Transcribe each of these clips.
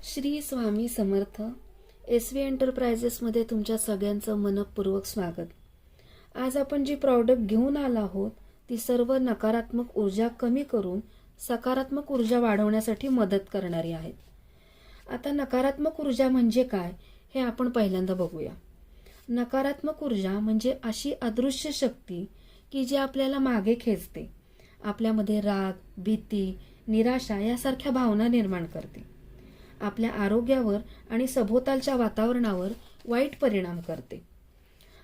Shri Swami Samarth. SV एंटरप्राइजेसमध्ये तुमच्या सगळ्यांचं मनपूर्वक स्वागत. आज आपण जी प्रॉडक्ट घेऊन आलो आहोत ती सर्व नकारात्मक ऊर्जा कमी करून सकारात्मक ऊर्जा वाढवण्यासाठी मदत करणारी आहेत. आता नकारात्मक ऊर्जा म्हणजे काय हे आपण पहिल्यांदा बघूया. नकारात्मक ऊर्जा म्हणजे अशी अदृश्य शक्ती की जी आपल्याला मागे खेचते, आपल्यामध्ये राग, भीती, निराशा यासारख्या भावना निर्माण करते, आपल्या आरोग्यावर आणि सभोवतालच्या वातावरणावर वाईट परिणाम करते.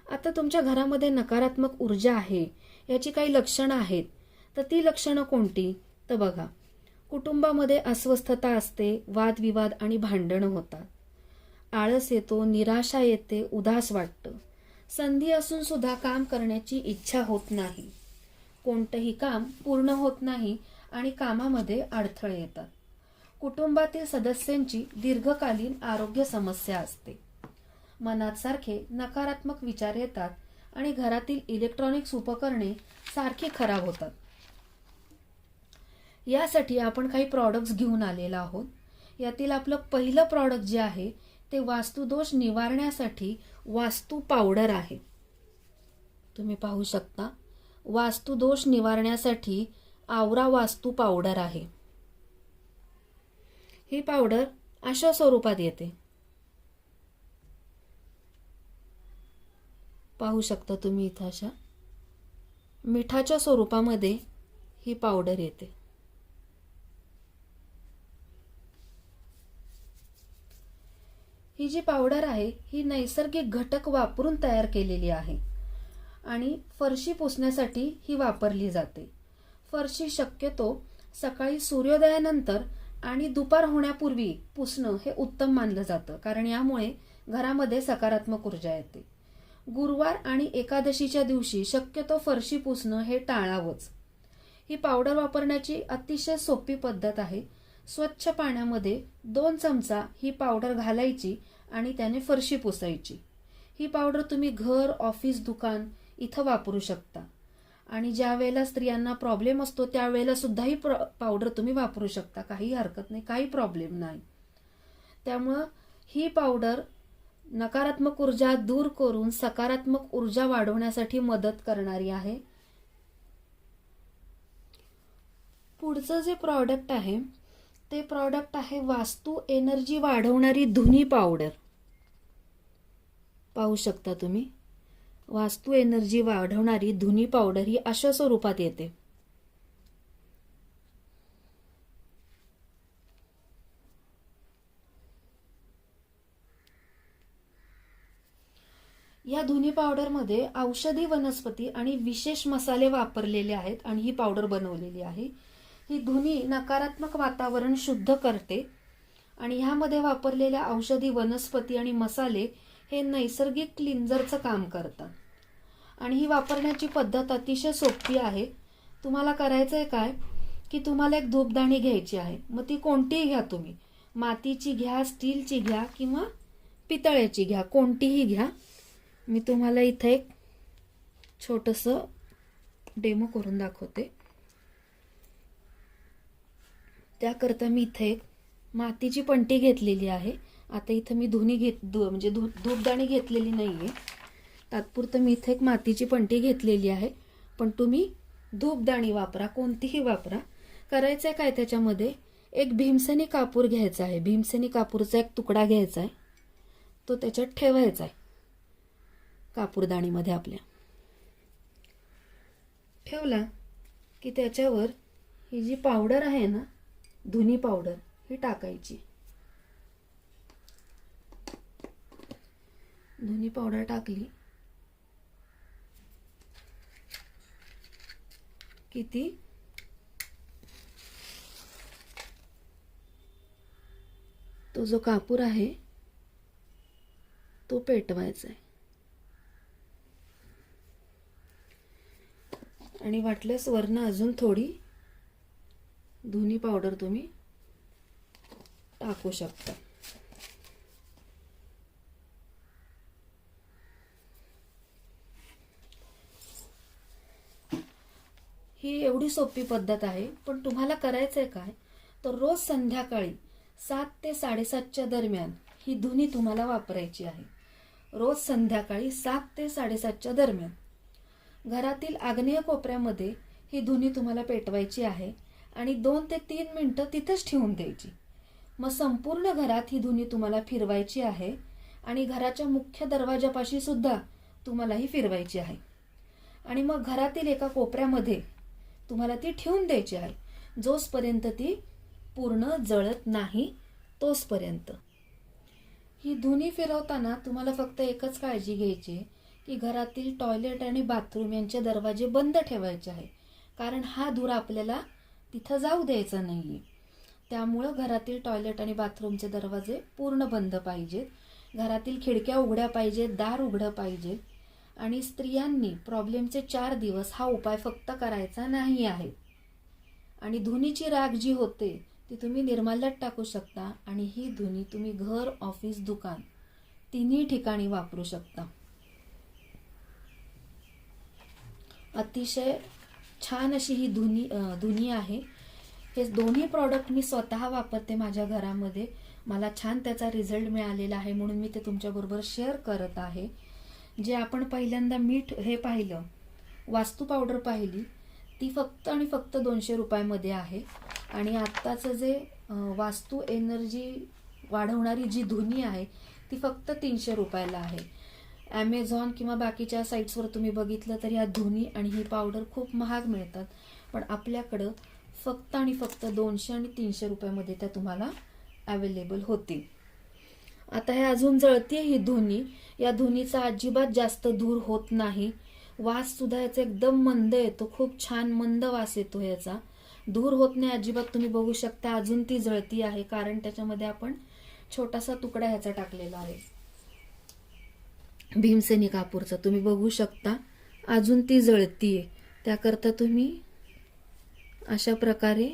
आता तुमच्या घरामध्ये नकारात्मक ऊर्जा आहे याची काही लक्षणं आहेत, तर ती लक्षणं कोणती तर बघा. कुटुंबामध्ये अस्वस्थता असते, वादविवाद आणि भांडणं होतात, आळस येतो, निराशा येते, उदास वाटतं, संधी असून सुद्धा काम करण्याची इच्छा होत नाही, कोणतंही काम पूर्ण होत नाही आणि कामामध्ये अडथळे येतात. कुटुंबातील सदस्यांची दीर्घकालीन आरोग्य समस्या असते, मनात सारखे नकारात्मक विचार येतात आणि घरातील इलेक्ट्रॉनिक्स उपकरणे सारखी खराब होतात. यासाठी आपण काही प्रॉडक्ट्स घेऊन आलेलो आहोत. यातील आपलं पहिलं प्रॉडक्ट जे आहे ते वास्तुदोष निवारण्यासाठी वास्तू पावडर आहे. तुम्ही पाहू शकता, वास्तुदोष निवारण्यासाठी आवरा वास्तू पावडर आहे. ही पावडर अशा स्वरूपात येते, पाहू शकता तुम्ही इथं. अशा मिठाच्या स्वरूपामध्ये ही पावडर येते. ही जी पावडर आहे ही नैसर्गिक घटक वापरून तयार केलेली आहे आणि फरशी पुसण्यासाठी ही वापरली जाते. फरशी शक्यतो सकाळी सूर्योदयानंतर आणि दुपार होण्यापूर्वी पुसणं हे उत्तम मानलं जातं, कारण यामुळे घरामध्ये सकारात्मक ऊर्जा येते. गुरुवार आणि एकादशीच्या दिवशी शक्यतो फरशी पुसणं हे टाळावंच. ही पावडर वापरण्याची अतिशय सोपी पद्धत आहे. स्वच्छ पाण्यामध्ये 2 चमचा ही पावडर घालायची आणि त्याने फरशी पुसायची. ही पावडर तुम्ही घर, ऑफिस, दुकान इथं वापरू शकता आणि ज्या वेळेला स्त्रियांना प्रॉब्लेम असतो त्यावेळेला सुद्धा ही पावडर तुम्ही वापरू शकता. काही हरकत नाही, काही प्रॉब्लेम नाही. त्यामुळं ही पावडर नकारात्मक ऊर्जा दूर करून सकारात्मक ऊर्जा वाढवण्यासाठी मदत करणारी आहे. पुढचं जे प्रॉडक्ट आहे ते प्रॉडक्ट आहे वास्तू एनर्जी वाढवणारी धुनी पावडर. पाहू शकता तुम्ही, वास्तू एनर्जी वाढवणारी धुनी पावडर ही अशा स्वरूपात येते. या धुनी पावडरमध्ये औषधी वनस्पती आणि विशेष मसाले वापरलेले आहेत आणि ही पावडर बनवलेली आहे. ही धुनी नकारात्मक वातावरण शुद्ध करते आणि ह्यामध्ये वापरलेल्या औषधी वनस्पती आणि मसाले हे नैसर्गिक क्लिन्झरचं काम करतात आणि ही वापरण्याची पद्धत अतिशय सोपी आहे. तुम्हाला करायचं आहे काय की तुम्हाला एक धूपदाणी घ्यायची आहे. मग ती कोणतीही घ्या, तुम्ही मातीची घ्या, स्टीलची घ्या किंवा पितळ्याची घ्या, कोणतीही घ्या. मी तुम्हाला इथं एक छोटंसं डेमो करून दाखवते. त्याकरता मी इथे एक मातीची पणती घेतलेली आहे. आता इथं मी धूपदाणी घेतलेली नाहीये, तात्पुरतं मी इथे एक मातीची पणती घेतलेली आहे. पण तुम्ही धूपदाणी वापरा, कोणतीही वापरा. करायचंय काय, त्याच्यामध्ये एक भीमसेनी कापूर घ्यायचा आहे. भीमसेनी कापूरचा एक तुकडा घ्यायचा आहे, तो त्याच्यात ठेवायचा आहे. कापूरदाणीमध्ये आपल्या ठेवला की त्याच्यावर ही जी पावडर आहे ना, धुनी पावडर, ही टाकायची. धुनी पावडर टाकली किती तो जो कापूर आहे तो पेटवायचा आहे आणि वाटल्यास वरनं अजून थोडी धुनी पावडर तुम्ही टाकू शकता. ही एवढी सोपी पद्धत आहे, पण तुम्हाला करायचंय काय तर रोज संध्याकाळी 7 ते 7:30च्या दरम्यान ही धुनी तुम्हाला वापरायची आहे. रोज संध्याकाळी 7 ते 7:30च्या दरम्यान घरातील आग्नेय कोपऱ्यामध्ये ही धुनी तुम्हाला पेटवायची आहे आणि 2 ते 3 मिनिटं तिथेच ठेवून द्यायची. मग संपूर्ण घरात ही धुनी तुम्हाला फिरवायची आहे आणि घराच्या मुख्य दरवाजापाशी सुद्धा तुम्हाला ही फिरवायची आहे. आणि मग घरातील एका कोपऱ्यामध्ये तुम्हाला ती ठेवून द्यायची आहे, जोपर्यंत ती पूर्ण जळत नाही तोपर्यंत. ही धुनी फिरवताना तुम्हाला फक्त एकच काळजी घ्यायची की घरातील टॉयलेट आणि बाथरूम यांचे दरवाजे बंद ठेवायचे आहे, कारण हा धूर आपल्याला तिथं जाऊ द्यायचा नाहीये. त्यामुळं घरातील टॉयलेट आणि बाथरूमचे दरवाजे पूर्ण बंद पाहिजेत, घरातील खिडक्या उघड्या पाहिजेत, दार उघडं पाहिजे. आणि स्त्रियांनी प्रॉब्लेमचे 4 दिवस हा उपाय फक्त करायचा नाही आहे. आणि धुनीची राख जी होते ती तुम्ही निर्माल्यात टाकू शकता आणि ही धुनी तुम्ही घर, ऑफिस, दुकान तिन्ही ठिकाणी वापरू शकता. अतिशय छान अशी ही धुनी आहे. हे दोन्ही प्रॉडक्ट मी स्वतः वापरते माझ्या घरामध्ये. मला छान त्याचा रिझल्ट मिळालेला आहे, म्हणून मी ते तुमच्याबरोबर शेअर करत आहे. जे आपण पहिल्यांदा मीठ हे पाहिलं, वास्तू पावडर पाहिली, ती फक्त आणि फक्त 200 रुपयामध्ये आहे. आणि आत्ताचं जे वास्तू एनर्जी वाढवणारी जी धुनी आहे ती फक्त 300 रुपयाला आहे. ॲमेझॉन किंवा बाकीच्या साईट्सवर तुम्ही बघितलं तर ह्या धुनी आणि ही पावडर खूप महाग मिळतात, पण आपल्याकडं फक्त आणि फक्त 200 आणि 300 रुपयामध्ये त्या तुम्हाला अवेलेबल होतील. आता हे अजून जळतीये ही धुनी. या धुनीचा अजिबात जास्त धूर होत नाही. वास सुद्धा याचा एकदम मंद येतो, खूप छान मंद वास येतो याचा. धूर होत नाही अजिबात. तुम्ही बघू शकता अजून ती जळती आहे, कारण त्याच्यामध्ये आपण छोटासा तुकडा ह्याचा टाकलेला आहे, भीमसेनी कापूरचा. तुम्ही बघू शकता अजून ती जळतीये. त्याकरता तुम्ही अशा प्रकारे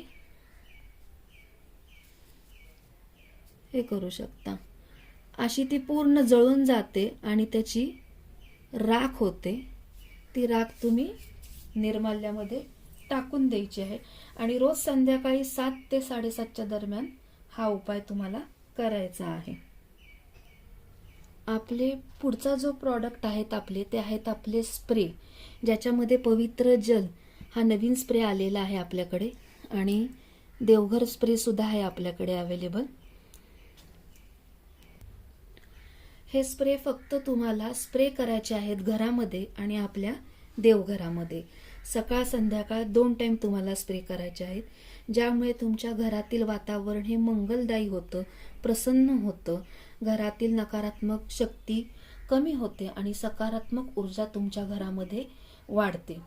हे करू शकता. अशी ती पूर्ण जळून जाते आणि त्याची राख होते. ती राख तुम्ही निर्माल्यामध्ये टाकून द्यायची आहे आणि रोज संध्याकाळी 7 ते 7:30च्या दरम्यान हा उपाय तुम्हाला करायचा आहे. आपले पुढचा जो प्रॉडक्ट आहेत ते आहेत आपले स्प्रे, ज्याच्यामध्ये पवित्र जल हा नवीन स्प्रे आलेला आहे आपल्याकडे आणि देवघर स्प्रे सुद्धा आहे आपल्याकडे अवेलेबल. हे स्प्रे फक्त तुम्हाला स्प्रे करायचे आहेत घरामध्ये आणि आपल्या देवघरामध्ये. सकाळ संध्याकाळ 2 टाइम तुम्हाला स्प्रे करायचे आहेत, ज्यामुळे तुमच्या घरातील वातावरण हे मंगलदायी होतं, प्रसन्न होतं. घरातील नकारात्मक शक्ती कमी होते आणि सकारात्मक ऊर्जा तुमच्या घरामध्ये वाढते.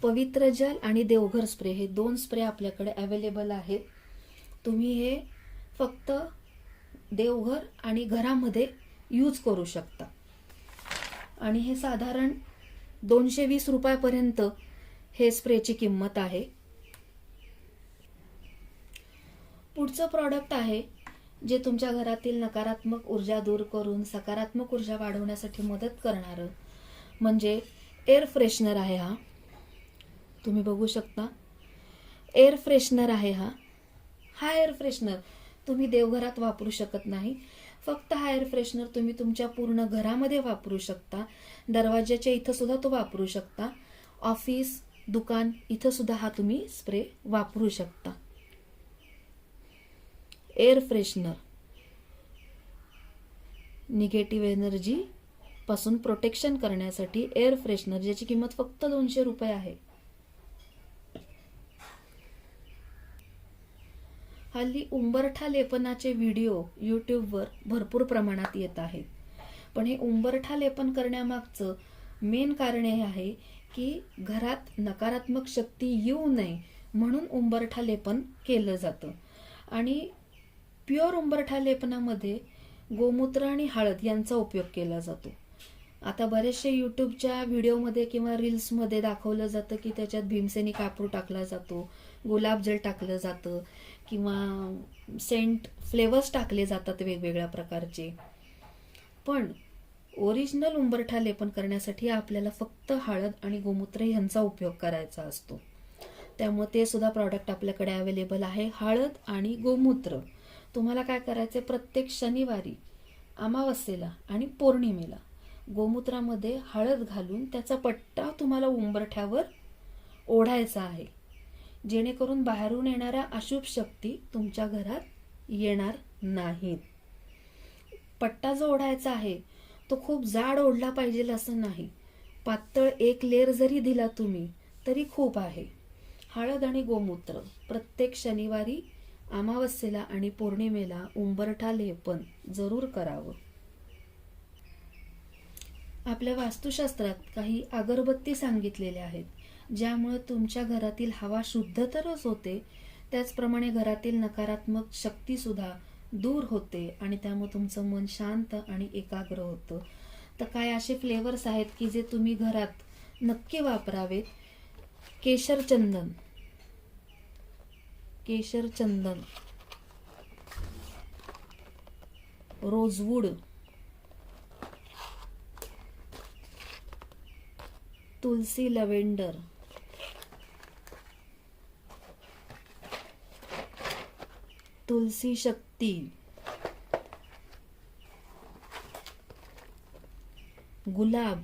पवित्र जल आणि देवघर स्प्रे हे 2 स्प्रे आपल्याकडे अवेलेबल आहेत. तुम्ही हे फक्त देवघर आणि घरामध्ये यूज करू शकता आणि हे साधारण 220 रुपयापर्यंत हे स्प्रेची किंमत आहे. पुढचं प्रॉडक्ट आहे जे तुमच्या घरातील नकारात्मक ऊर्जा दूर करून सकारात्मक ऊर्जा वाढवण्यासाठी मदत करणारं म्हणजे एअर फ्रेशनर आहे. तुम्ही बघू शकता एअर फ्रेशनर आहे. हा एअर फ्रेशनर तुम्ही देवघरात वापरू शकत नाही. फक्त हा एअर फ्रेशनर तुम्ही तुमच्या पूर्ण घरामध्ये वापरू शकता. दरवाजाच्या इथं सुद्धा तो वापरू शकता. ऑफिस, दुकान इथं सुद्धा हा तुम्ही स्प्रे वापरू शकता. एअर फ्रेशनर निगेटिव्ह एनर्जी पासून प्रोटेक्शन करण्यासाठी एअर फ्रेशनर, ज्याची किंमत फक्त 200 रुपये आहे. हल्ली उंबरठा लेपनाचे व्हिडिओ यूट्यूबवर भरपूर प्रमाणात येत आहेत, पण हे उंबरठा लेपन करण्यामागचं मेन कारण हे आहे की घरात नकारात्मक शक्ती येऊ नये म्हणून उंबरठा लेपन केलं जातं. आणि प्युअर उंबरठा लेपनामध्ये गोमूत्र आणि हळद यांचा उपयोग केला जातो. आता बरेचसे यूट्यूबच्या व्हिडिओमध्ये किंवा रील्समध्ये दाखवलं जातं की त्याच्यात भीमसेनी कापूर टाकला जातो, गुलाबजल टाकलं जातं किंवा सेंट फ्लेवर्स टाकले जातात वेगवेगळ्या प्रकारचे. पण ओरिजिनल उंबरठा लेपन करण्यासाठी आपल्याला फक्त हळद आणि गोमूत्र यांचा उपयोग करायचा असतो. त्यामुळे ते सुद्धा प्रॉडक्ट आपल्याकडे अवेलेबल आहे. हळद आणि गोमूत्र तुम्हाला काय करायचं, प्रत्येक शनिवारी, अमावस्येला आणि पौर्णिमेला गोमूत्रामध्ये हळद घालून त्याचा पट्टा तुम्हाला उंबरठ्यावर ओढायचा आहे, जेणेकरून बाहेरून येणाऱ्या अशुभ शक्ती तुमच्या घरात येणार नाहीत. पट्टा जो ओढायचा आहे तो खूप जाड ओढला पाहिजे असं नाही, पातळ एक लेअर जरी दिला तुम्ही तरी खूप आहे. हळद आणि गोमूत्र प्रत्येक शनिवारी, अमावस्येला आणि पौर्णिमेला उंबरठा लेपन जरूर करावं. आपल्या वास्तुशास्त्रात काही अगरबत्ती सांगितलेल्या आहेत, ज्यामुळे तुमच्या घरातील हवा शुद्ध तरच होते, त्याचप्रमाणे घरातील नकारात्मक शक्ती सुद्धा दूर होते आणि त्यामुळे तुमचं मन शांत आणि एकाग्र होतं. तर काय असे फ्लेवर्स आहेत की जे तुम्ही घरात नक्की वापरावेत. केशर चंदन, रोजवूड, तुलसी लव्हेंडर, तुलसी शक्ती, गुलाब,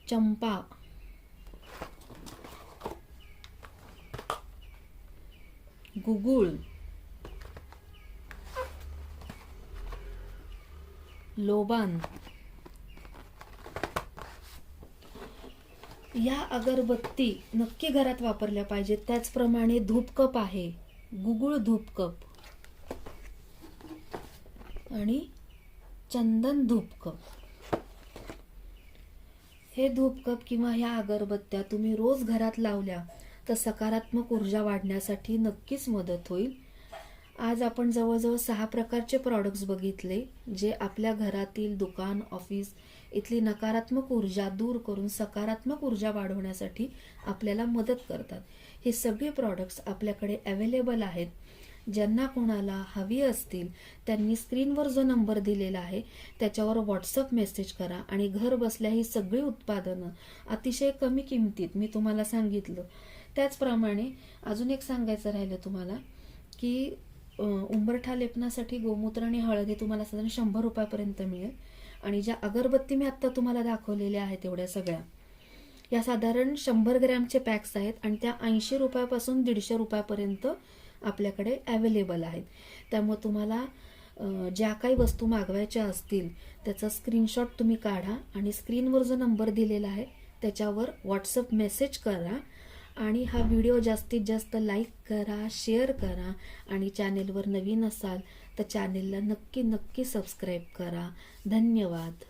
चंपा, गुगुळ, लोबान. या अगरबत्ती नक्की घरात वापरल्या पाहिजेत. त्याचप्रमाणे धूपकप आहे, गुगुळ धूपकप आणि चंदन धूपकप. हे धूपकप किंवा ह्या अगरबत्त्या तुम्ही रोज घरात लावल्या तर सकारात्मक ऊर्जा वाढण्यासाठी नक्कीच मदत होईल. आज आपण जवळजवळ 6 प्रकारचे प्रॉडक्ट्स बघितले, जे आपल्या घरातील, दुकान, ऑफिस इथली नकारात्मक ऊर्जा दूर करून सकारात्मक ऊर्जा वाढवण्यासाठी आपल्याला मदत करतात. हे सगळे प्रॉडक्ट्स आपल्याकडे अवेलेबल आहेत. ज्यांना कोणाला हवी असतील त्यांनी स्क्रीनवर जो नंबर दिलेला आहे त्याच्यावर व्हॉट्सअप मेसेज करा आणि घर बसल्या ही सगळी उत्पादनं अतिशय कमी किमतीत मी तुम्हाला सांगितलं. त्याचप्रमाणे अजून एक सांगायचं राहिलं तुम्हाला की उंबरठा लेपनासाठी गोमूत्र आणि हळद हे तुम्हाला साधारण 100 रुपयापर्यंत मिळेल. आणि ज्या अगरबत्ती मी आत्ता तुम्हाला दाखवलेल्या आहेत एवढ्या सगळ्या, या साधारण 100 ग्रॅमचे पॅक्स आहेत आणि त्या 80 रुपयापासून 150 रुपयापर्यंत आपल्याकडे अवेलेबल आहेत. त्यामुळे तुम्हाला ज्या काही वस्तू मागवायच्या असतील त्याचा स्क्रीनशॉट तुम्ही काढा आणि स्क्रीनवर जो नंबर दिलेला आहे त्याच्यावर व्हॉट्सअप मेसेज करा आणि हा व्हिडिओ जास्तीत जास्त लाईक करा, शेअर करा आणि चॅनेलवर नवीन असाल तर चॅनेलला नक्की सबस्क्राईब करा. धन्यवाद.